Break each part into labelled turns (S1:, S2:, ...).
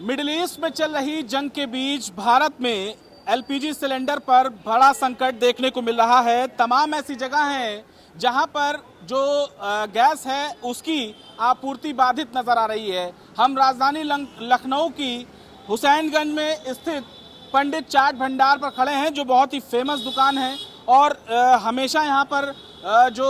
S1: Middle east में चल रही जंग के बीच भारत में एलपीजी सिलेंडर पर बड़ा संकट देखने को मिल रहा है। तमाम ऐसी जगह हैं जहां पर जो गैस है उसकी आपूर्ति बाधित नजर आ रही है। हम राजधानी लखनऊ की हुसैनगंज में स्थित पंडित चाट भंडार पर खड़े हैं, जो बहुत ही फेमस दुकान है और हमेशा यहाँ पर जो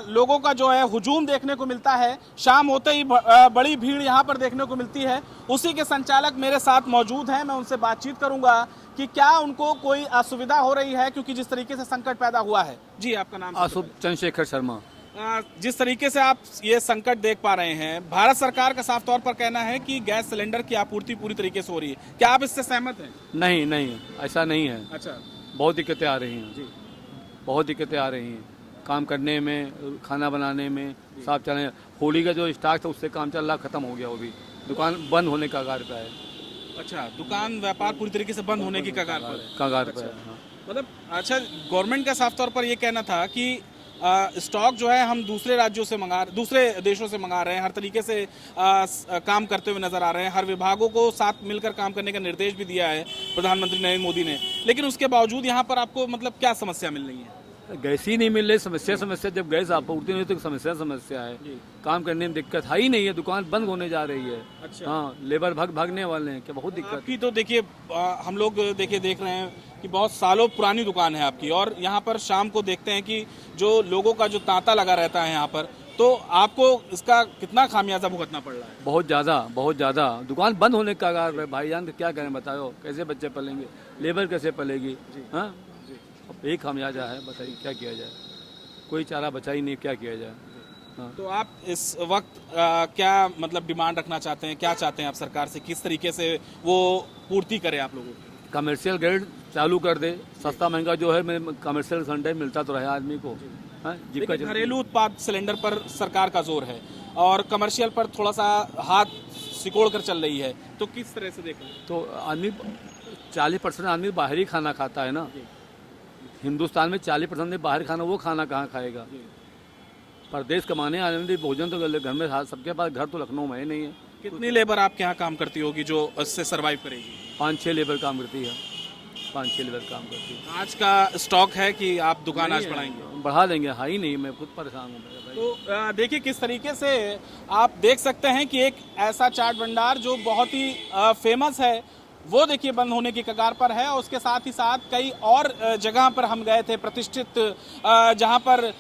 S1: लोगों का जो है हुजूम देखने को मिलता है। शाम होते ही बड़ी भीड़ यहाँ पर देखने को मिलती है। उसी के संचालक मेरे साथ मौजूद हैं, मैं उनसे बातचीत करूंगा कि क्या उनको कोई असुविधा हो रही है, क्योंकि जिस तरीके से संकट पैदा हुआ है। जी, आपका नाम?
S2: आशुभ चंद्रशेखर शर्मा।
S1: जिस तरीके से आप ये संकट देख पा रहे हैं, भारत सरकार का साफ तौर पर कहना है कि गैस सिलेंडर की आपूर्ति पूरी तरीके से हो रही है। क्या आप इससे सहमत हैं?
S2: नहीं नहीं, ऐसा नहीं है।
S1: अच्छा,
S2: बहुत दिक्कतें आ रही हैं
S1: जी,
S2: बहुत दिक्कतें आ रही हैं काम करने में, खाना बनाने में, साफ चलने। होली का जो स्टॉक था उससे काम चल रहा, खत्म हो गया। वो भी दुकान बंद होने का कगार पे है।
S1: अच्छा, दुकान व्यापार पूरी तरीके से बंद होने की कगार पर है।
S2: कगार पे है,
S1: अच्छा।
S2: हाँ।
S1: मतलब अच्छा, गवर्नमेंट का साफ तौर पर ये कहना था कि स्टॉक जो है हम दूसरे राज्यों से दूसरे देशों से मंगा रहे हैं, हर तरीके से काम करते हुए नजर आ रहे हैं। हर विभागों को साथ मिलकर काम करने का निर्देश भी दिया है प्रधानमंत्री नरेंद्र मोदी ने, लेकिन उसके बावजूद यहाँ पर आपको मतलब क्या समस्या मिल रही है?
S2: गैस ही नहीं मिल रही। समस्या जब गैस आपूर्ति नहीं तो समस्या है। काम करने में दिक्कत है ही नहीं है। दुकान बंद होने जा रही है।
S1: अच्छा।
S2: हाँ, लेबर भागने वाले हैं, क्या बहुत दिक्कत।
S1: आपकी तो देखिए हम लोग देख रहे हैं कि बहुत सालों पुरानी दुकान है आपकी, और यहाँ पर शाम को देखते हैं कि जो लोगों का जो तांता लगा रहता है यहाँ पर, तो आपको इसका कितना खामियाजा भुगतना पड़ रहा है?
S2: बहुत ज्यादा दुकान बंद होने का कगार पे। भाईजान क्या करें, बताओ कैसे बच्चे पलेंगे, लेबर कैसे पलेगी? हाँ, अब एक खामियाजा है, बताइए क्या किया जाए। कोई चारा बचा ही नहीं, क्या किया जाए। हाँ।
S1: तो आप इस वक्त क्या मतलब डिमांड रखना चाहते हैं, क्या चाहते हैं आप सरकार से, किस तरीके से वो पूर्ति करे आप लोगों की?
S2: कमर्शियल ग्रेड चालू कर दे। सस्ता महंगा जो है कमर्शियल सिलेंडर मिलता तो रहे आदमी को। हाँ,
S1: लेकिन घरेलू उत्पाद सिलेंडर पर सरकार का जोर है और कमर्शियल पर थोड़ा सा हाथ सिकोड़ कर चल रही है, तो किस तरह से देखें?
S2: तो आदमी 40% आदमी बाहर ही खाना खाता है ना। हिंदुस्तान में 40% बाहर खाना, वो खाना कहाँ खाएगा? परदेश कमाने आने भोजन तो घर में सबके पास, घर तो लखनऊ में ही नहीं है।
S1: कितनी लेबर आपके यहाँ काम करती होगी जो इससे सरवाइव करेगी?
S2: 5-6 लेबर काम करती है। 5-6 लेबर काम करती है।
S1: आज का स्टॉक है कि आप दुकान आज बढ़ाएंगे?
S2: बढ़ा देंगे, है ही नहीं। मैं खुद परेशान हूँ।
S1: तो देखिए किस तरीके से आप देख सकते हैं कि एक ऐसा चाट भंडार जो बहुत ही फेमस है, वो देखिए बंद होने की कगार पर है। और उसके साथ ही साथ कई और जगह पर हम गए थे प्रतिष्ठित, जहां पर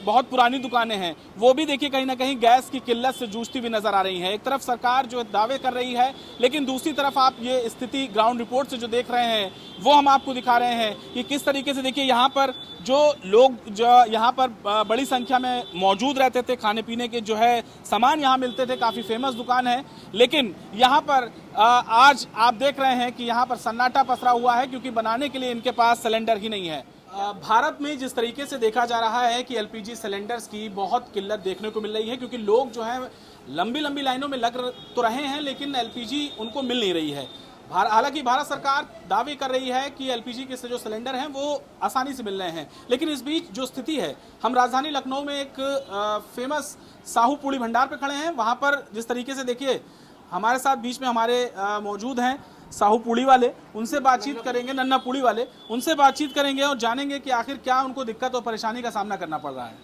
S1: बहुत पुरानी दुकानें हैं, वो भी देखिए कहीं ना कहीं गैस की किल्लत से जूझती हुई नजर आ रही है। एक तरफ सरकार जो दावे कर रही है, लेकिन दूसरी तरफ आप ये स्थिति ग्राउंड रिपोर्ट से जो देख रहे हैं वो हम आपको दिखा रहे हैं कि किस तरीके से देखिए यहाँ पर जो लोग जो यहाँ पर बड़ी संख्या में मौजूद रहते थे, खाने पीने के जो है सामान यहाँ मिलते थे, काफ़ी फेमस दुकान है, लेकिन यहाँ पर आज आप देख रहे हैं कि यहाँ पर सन्नाटा पसरा हुआ है, क्योंकि बनाने के लिए इनके पास सिलेंडर ही नहीं है। भारत में जिस तरीके से देखा जा रहा है कि एलपीजी सिलेंडर्स की बहुत किल्लत देखने को मिल रही है, क्योंकि लोग जो है लंबी लंबी लाइनों में लग तो रहे हैं, लेकिन एलपीजी उनको मिल नहीं रही है। हालांकि भारत सरकार दावे कर रही है कि एलपीजी के जो सिलेंडर हैं वो आसानी से मिल रहे हैं, लेकिन इस बीच जो स्थिति है, हम राजधानी लखनऊ में एक फेमस साहू पूड़ी भंडार पे खड़े हैं। वहां पर जिस तरीके से देखिए हमारे साथ बीच में हमारे मौजूद हैं साहू पूड़ी वाले, उनसे बातचीत करेंगे, नन्ना पूड़ी वाले, उनसे बातचीत करेंगे और जानेंगे कि आखिर क्या उनको दिक्कत और परेशानी का सामना करना पड़ रहा है।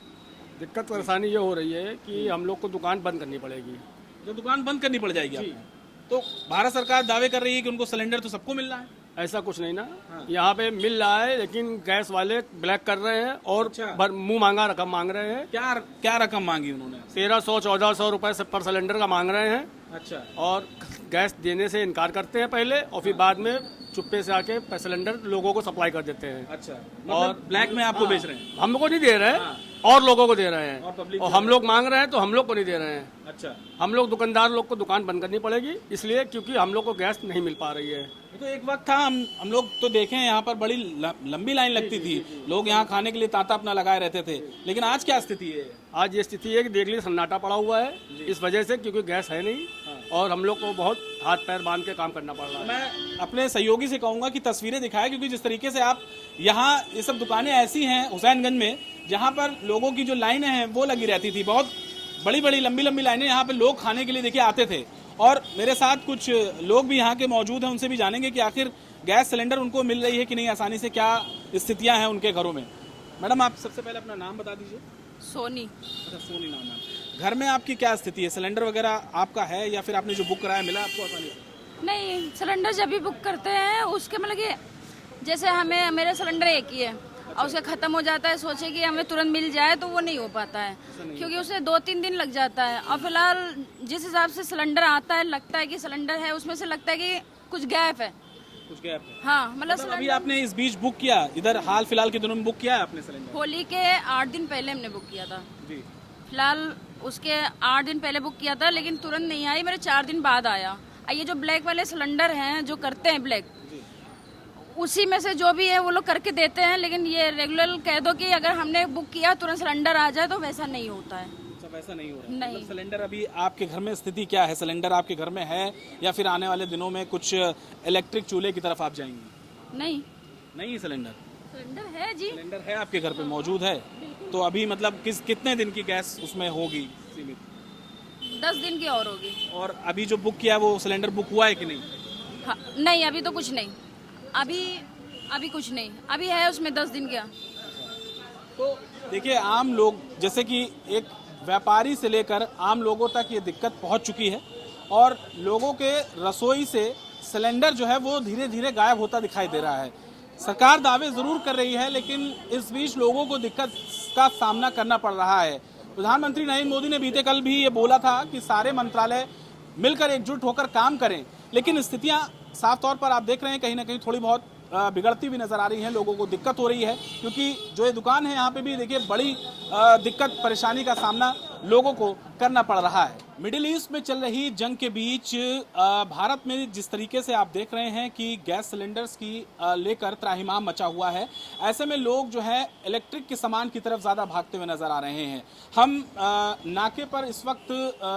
S3: दिक्कत परेशानी ये हो रही है कि हम लोग को दुकान बंद करनी पड़ेगी।
S1: जो दुकान बंद करनी पड़ जाएगी आपको? तो भारत सरकार दावे कर रही है कि उनको सिलेंडर तो सबको मिल रहा है।
S3: ऐसा कुछ नहीं ना।
S1: हाँ।
S3: यहाँ पे मिल रहा है, लेकिन गैस वाले ब्लैक कर रहे हैं और
S1: अच्छा।
S3: मुंह मांगा रकम मांग रहे हैं।
S1: क्या रकम मांगी उन्होंने?
S3: 1300-1400 रुपए से पर सिलेंडर का मांग रहे हैं।
S1: अच्छा।
S3: और गैस देने से इनकार करते हैं पहले, और फिर बाद में चुप्पे से आके सिलेंडर लोगों को सप्लाई कर देते हैं।
S1: अच्छा, और ब्लैक में आपको बेच रहे हैं?
S3: हमको नहीं दे रहे हैं, और लोगों को दे रहे हैं, और हम लोग मांग रहे हैं तो हम लोग को नहीं दे रहे हैं।
S1: अच्छा,
S3: हम लोग दुकानदार लोग को दुकान बंद करनी पड़ेगी, इसलिए क्योंकि हम लोग को गैस नहीं मिल पा रही है।
S1: तो एक वक्त था हम लोग तो देखें यहाँ पर बड़ी लंबी लाइन लगती थी, लोग यहाँ खाने के लिए तांता अपना लगाए रहते थे, लेकिन आज क्या स्थिति है?
S3: आज ये स्थिति है कि देख लीजिए सन्नाटा पड़ा हुआ है, इस वजह से क्योंकि गैस है नहीं।
S1: हाँ।
S3: और हम लोग को बहुत हाथ पैर बांध के काम करना पड़ रहा है।
S1: मैं अपने सहयोगी से कहूँगा कि तस्वीरें दिखाएं, क्योंकि जिस तरीके से आप यहाँ ये सब दुकानें ऐसी हैं हुसैनगंज में जहाँ पर लोगों की जो लाइनें हैं वो लगी रहती थी, बहुत बड़ी बड़ी लंबी लंबी लाइनें, यहाँ पे लोग खाने के लिए देखिए आते थे और मेरे साथ कुछ लोग भी यहाँ के मौजूद हैं, उनसे भी जानेंगे कि आखिर गैस सिलेंडर उनको मिल रही है कि नहीं आसानी से, क्या स्थितियाँ हैं उनके घरों में। मैडम, आप सबसे पहले अपना नाम बता दीजिए।
S4: सोनी।
S1: अच्छा, सोनी नाम है। घर में आपकी क्या स्थिति है? सिलेंडर वगैरह आपका है या फिर आपने जो बुक कराया मिला आपको आसानी से?
S4: नहीं, सिलेंडर जब भी बुक करते हैं उसके मतलब कि जैसे हमें मेरा सिलेंडर एक ही है और उसका ख़त्म हो जाता है, सोचे कि हमें तुरंत मिल जाए तो वो नहीं हो पाता है क्योंकि उसे 2-3 दिन लग जाता है। और फिलहाल जिस हिसाब से सिलेंडर आता है, लगता है कि सिलेंडर है, उसमें से लगता है कि कुछ गैप है।
S1: कुछ गैप है?
S4: हाँ, मतलब
S1: अभी आपने इस बीच बुक किया, इधर हाल फिलहाल के दिनों में बुक किया है आपने सिलेंडर?
S4: होली के 8 दिन पहले हमने बुक किया था।
S1: जी।
S4: फिलहाल उसके 8 दिन पहले बुक किया था, लेकिन तुरंत नहीं आई, मेरे 4 दिन बाद आया। ये जो ब्लैक वाले सिलेंडर हैं जो करते हैं ब्लैक, उसी में से जो भी है वो लोग करके देते हैं, लेकिन ये रेगुलर कह दो कि अगर हमने बुक किया तुरंत सिलेंडर आ जाए तो वैसा नहीं होता है।
S1: सब ऐसा नहीं हो रहा है?
S4: नहीं।
S1: मतलब सिलेंडर अभी आपके घर में स्थिति क्या है? सिलेंडर आपके घर में है या फिर आने वाले दिनों में कुछ इलेक्ट्रिक चूल्हे की तरफ आप जाएंगी?
S4: नहीं,
S1: नहीं, सिलेंडर
S4: सिलेंडर है जी।
S1: सिलेंडर है आपके घर पे मौजूद है? तो अभी मतलब कितने दिन की गैस उसमें होगी सीमित?
S4: 10 दिन की और होगी।
S1: और अभी जो बुक किया वो सिलेंडर बुक हुआ है कि नहीं?
S4: हाँ, नहीं अभी तो कुछ नहीं, अभी कुछ नहीं, अभी है उसमें 10 दिन का।
S1: तो देखिए, आम लोग जैसे कि एक व्यापारी से लेकर आम लोगों तक ये दिक्कत पहुंच चुकी है और लोगों के रसोई से सिलेंडर जो है वो धीरे धीरे गायब होता दिखाई दे रहा है। सरकार दावे जरूर कर रही है, लेकिन इस बीच लोगों को दिक्कत का सामना करना पड़ रहा है। प्रधानमंत्री नरेंद्र मोदी ने बीते कल भी ये बोला था कि सारे मंत्रालय मिलकर एकजुट होकर काम करें, लेकिन स्थितियां साफ तौर पर आप देख रहे हैं कहीं ना कहीं थोड़ी बहुत बिगड़ती भी नजर आ रही है। लोगों को दिक्कत हो रही है क्योंकि जो ये दुकान है यहाँ पे भी देखिए बड़ी दिक्कत परेशानी का सामना लोगों को करना पड़ रहा है। मिडिल ईस्ट में चल रही जंग के बीच भारत में जिस तरीके से आप देख रहे हैं कि गैस सिलेंडर्स की लेकर त्राहिमाम मचा हुआ है, ऐसे में लोग जो है इलेक्ट्रिक के सामान की तरफ ज़्यादा भागते हुए नजर आ रहे हैं। हम नाके पर इस वक्त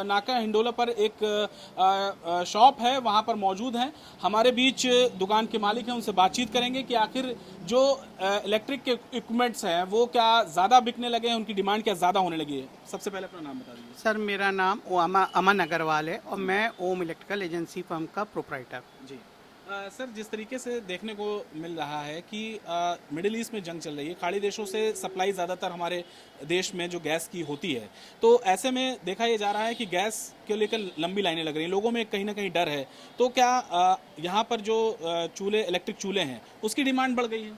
S1: नाका हिंडोला पर एक शॉप है, वहाँ पर मौजूद हैं। हमारे बीच दुकान के मालिक हैं, उनसे बातचीत करेंगे कि आखिर जो इलेक्ट्रिक के इक्विपमेंट्स हैं वो क्या ज़्यादा बिकने लगे हैं, उनकी डिमांड क्या ज़्यादा होने लगी है। सबसे पहले अपना नाम बता दीजिए।
S5: सर, मेरा नाम अमन अग्रवाल है और मैं ओम इलेक्ट्रिकल एजेंसी फर्म का प्रोप्राइटर।
S1: जी। सर, जिस तरीके से देखने को मिल रहा है कि मिडिल ईस्ट में जंग चल रही है, खाड़ी देशों से सप्लाई ज़्यादातर हमारे देश में जो गैस की होती है, तो ऐसे में देखा ये जा रहा है कि गैस के लेकर लंबी लाइनें लग रही हैं, लोगों में कहीं ना कहीं डर है। तो क्या यहाँ पर जो चूल्हे इलेक्ट्रिक चूल्हे हैं उसकी डिमांड बढ़ गई है?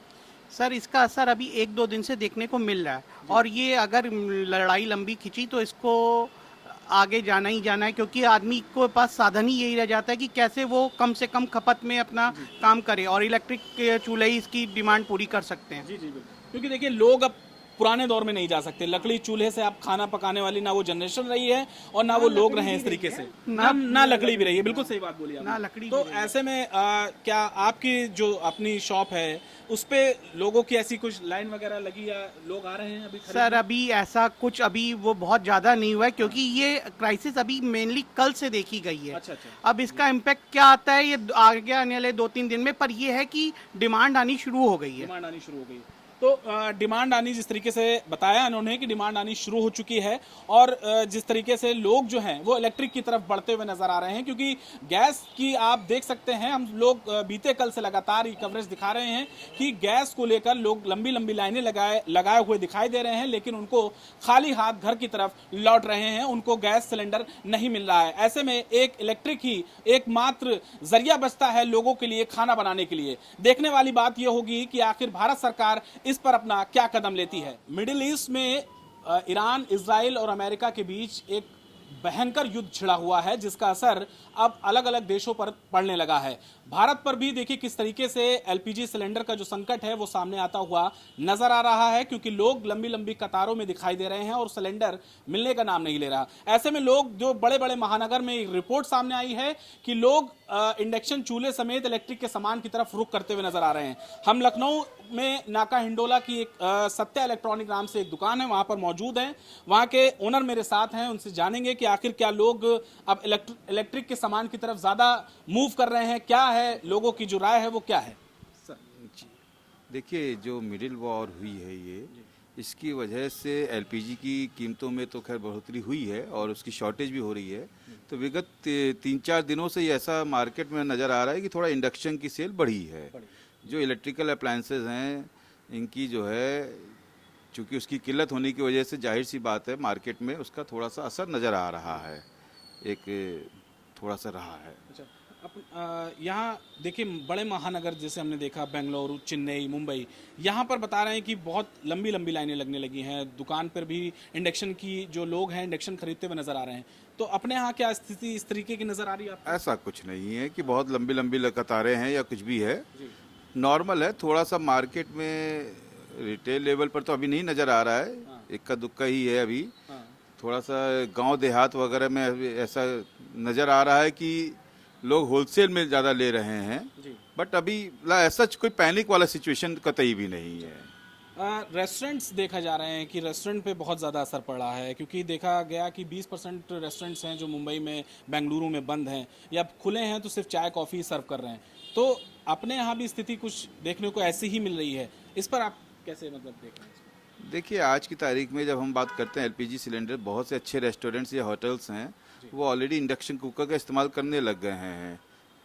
S5: सर, इसका असर अभी 1-2 दिन से देखने को मिल रहा है और ये अगर लड़ाई लंबी खिंची तो इसको आगे जाना ही जाना है, क्योंकि आदमी को पास साधन ही यही रह जाता है कि कैसे वो कम से कम खपत में अपना काम करे और इलेक्ट्रिक चूल्हे ही इसकी डिमांड पूरी कर सकते हैं।
S1: जी जी बिल्कुल, क्योंकि देखिए लोग अब पुराने दौर में नहीं जा सकते। लकड़ी चूल्हे से आप खाना पकाने वाली ना वो जनरेशन रही है और ना वो लोग रहे हैं इस तरीके से, ना लकड़ी भी रही है। बिल्कुल सही बात बोली आपने।
S5: ना लकड़ी
S1: तो
S5: भी रही है।
S1: ऐसे में क्या आपकी जो अपनी शॉप है उस पे लोगों की ऐसी कुछ लाइन वगैरह लगी या लोग आ रहे हैं अभी
S5: सर, अभी ऐसा कुछ अभी वो बहुत ज़्यादा नहीं हुआ है, क्योंकि ये क्राइसिस अभी मेनली कल से देखी गई है।
S1: अच्छा अच्छा।
S5: अब इसका इम्पैक्ट क्या आता है ये आगे आने वाले 2-3 दिन में, पर ये है कि डिमांड आनी शुरू हो गई है।
S1: डिमांड आनी शुरू हो गई। तो डिमांड आनी, जिस तरीके से बताया उन्होंने कि डिमांड आनी शुरू हो चुकी है और जिस तरीके से लोग जो हैं वो इलेक्ट्रिक की तरफ बढ़ते हुए नजर आ रहे हैं, क्योंकि गैस की आप देख सकते हैं, हम लोग बीते कल से लगातार ये कवरेज दिखा रहे हैं कि गैस को लेकर लोग लंबी लंबी लाइनें लगाए हुए दिखाई दे रहे हैं, लेकिन उनको खाली हाथ घर की तरफ लौट रहे हैं, उनको गैस सिलेंडर नहीं मिल रहा है। ऐसे में एक इलेक्ट्रिक ही एकमात्र जरिया बचता है लोगों के लिए खाना बनाने के लिए। देखने वाली बात यह होगी कि आखिर भारत सरकार इस पर अपना क्या कदम लेती है। मिडिल ईस्ट में ईरान, इजराइल और अमेरिका के बीच एक भयंकर युद्ध छिड़ा हुआ है, जिसका असर अब अलग अलग देशों पर पड़ने लगा है। भारत पर भी देखिए किस तरीके से एलपीजी सिलेंडर का जो संकट है वो सामने आता हुआ नजर आ रहा है, क्योंकि लोग लंबी लंबी कतारों में दिखाई दे रहे हैं और सिलेंडर मिलने का नाम नहीं ले रहा। ऐसे में लोग जो बड़े बड़े महानगर में एक रिपोर्ट सामने आई है कि लोग इंडक्शन चूल्हे समेत इलेक्ट्रिक के सामान की तरफ रुख करते हुए नजर आ रहे हैं। हम लखनऊ में नाका हिंडोला की एक सत्या इलेक्ट्रॉनिक नाम से एक दुकान है, वहां पर मौजूद हैं। वहां के ओनर मेरे साथ हैं, उनसे जानेंगे कि आखिर क्या लोग अब इलेक्ट्रिक के सामान की तरफ ज्यादा मूव कर रहे हैं, क्या है लोगों की जो राय है वो क्या है।
S6: देखिए, जो मिडिल वॉर हुई है ये, इसकी वजह से एलपीजी की कीमतों में तो खैर बढ़ोतरी हुई है और उसकी शॉर्टेज भी हो रही है, तो विगत 3-4 दिनों से ये ऐसा मार्केट में नज़र आ रहा है कि थोड़ा इंडक्शन की सेल बढ़ी है। जो इलेक्ट्रिकल अप्लायंसेज हैं इनकी जो है चूँकि उसकी किल्लत होने की वजह से जाहिर सी बात है मार्केट में उसका थोड़ा सा असर नज़र आ रहा है, एक थोड़ा सा रहा है।
S1: यहाँ देखिए बड़े महानगर जैसे हमने देखा बेंगलुरु, चेन्नई, मुंबई, यहाँ पर बता रहे हैं कि बहुत लंबी लंबी लाइनें लगने लगी हैं। दुकान पर भी इंडक्शन की जो लोग हैं इंडक्शन खरीदते हुए नज़र आ रहे हैं। तो अपने यहाँ क्या स्थिति इस तरीके की नज़र आ रही है आपको?
S6: ऐसा कुछ नहीं है कि बहुत लंबी लंबी कतारें हैं या कुछ भी है, नॉर्मल है। थोड़ा सा मार्केट में रिटेल लेवल पर तो अभी नहीं नज़र आ रहा है, इक्का दुक्का ही है अभी। थोड़ा सा गांव देहात वगैरह में अभी ऐसा नज़र आ रहा है कि लोग होलसेल में ज़्यादा ले रहे हैं, बट अभी ऐसा कोई पैनिक वाला सिचुएशन कतई भी नहीं है।
S1: रेस्टोरेंट्स देखा जा रहे हैं कि रेस्टोरेंट पे बहुत ज़्यादा असर पड़ रहा है, क्योंकि देखा गया कि 20% रेस्टोरेंट्स हैं जो मुंबई में, बेंगलुरु में बंद हैं या खुले हैं तो सिर्फ चाय कॉफ़ी सर्व कर रहे हैं। तो अपने यहाँ भी स्थिति कुछ देखने को ऐसी ही मिल रही है, इस पर आप कैसे मतलब देख रहे हैं?
S6: देखिए आज की तारीख में जब हम बात करते हैं एलपीजी सिलेंडर, बहुत से अच्छे रेस्टोरेंट्स या होटल्स हैं वो ऑलरेडी इंडक्शन कुकर का इस्तेमाल करने लग गए हैं।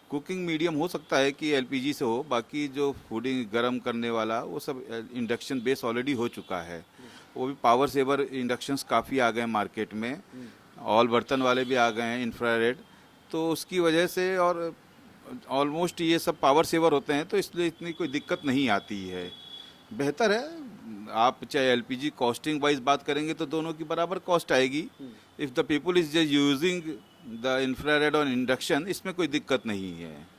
S6: कुकिंग मीडियम हो सकता है कि एलपीजी से हो, बाकी जो फूडिंग गर्म करने वाला वो सब इंडक्शन बेस ऑलरेडी हो चुका है। वो भी पावर सेवर इंडक्शंस काफ़ी आ गए मार्केट में, ऑल बर्तन वाले भी आ गए हैं इंफ्रारेड, तो उसकी वजह से और ऑलमोस्ट ये सब पावर सेवर होते हैं तो इसलिए इतनी कोई दिक्कत नहीं आती है। बेहतर है, आप चाहे एलपीजी कॉस्टिंग वाइज बात करेंगे तो दोनों की बराबर कॉस्ट आएगी। If the people is just using the infrared और इंडक्शन, इसमें कोई दिक्कत नहीं है।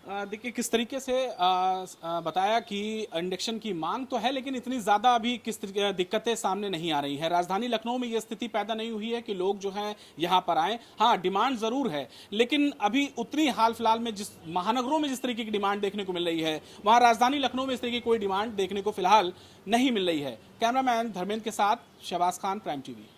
S1: देखिए किस तरीके से बताया कि इंडक्शन की मांग तो है, लेकिन इतनी ज़्यादा अभी दिक्कतें सामने नहीं आ रही हैं। राजधानी लखनऊ में ये स्थिति पैदा नहीं हुई है कि लोग जो हैं यहाँ पर आएँ। हाँ, डिमांड ज़रूर है, लेकिन अभी उतनी हाल फिलहाल में जिस महानगरों में जिस तरीके की डिमांड देखने को मिल रही है, वहाँ राजधानी लखनऊ में इस तरीके की कोई डिमांड देखने को फिलहाल नहीं मिल रही है। कैमरामैन धर्मेंद्र के साथ शहबाज खान, प्राइम टीवी।